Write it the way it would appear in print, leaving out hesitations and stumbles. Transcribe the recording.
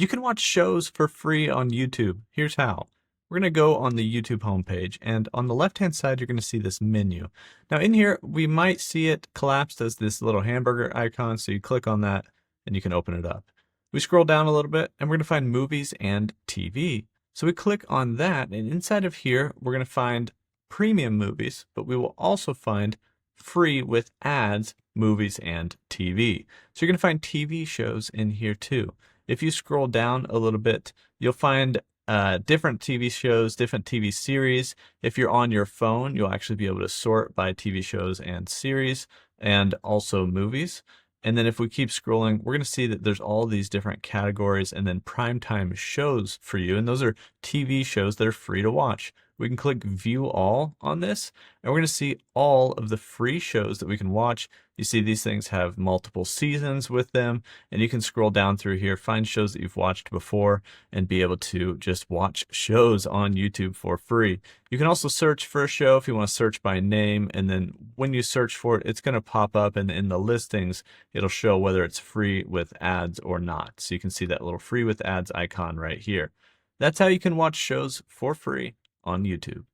You can watch shows for free on YouTube. Here's how. We're going to go on the YouTube homepage, and on the left-hand side, you're going to see this menu. Now in here, we might see it collapsed as this little hamburger icon, so you click on that and you can open it up. We scroll down a little bit and we're going to find movies and TV. So we click on that, and inside of here, we're going to find premium movies, but we will also find free with ads, movies and TV. So you're going to find TV shows in here too. If you scroll down a little bit, you'll find different TV shows, different TV series. If you're on your phone, you'll actually be able to sort by TV shows and series and also movies. And then if we keep scrolling, we're going to see that there's all these different categories and then primetime shows for you. And those are TV shows that are free to watch. We can click view all on this, and we're going to see all of the free shows that we can watch. You see these things have multiple seasons with them, and you can scroll down through here, find shows that you've watched before, and be able to just watch shows on YouTube for free. You can also search for a show if you want to search by name, and then when you search for it, it's going to pop up, and in the listings, it'll show whether it's free with ads or not. So you can see that little free with ads icon right here. That's how you can watch shows for free on YouTube.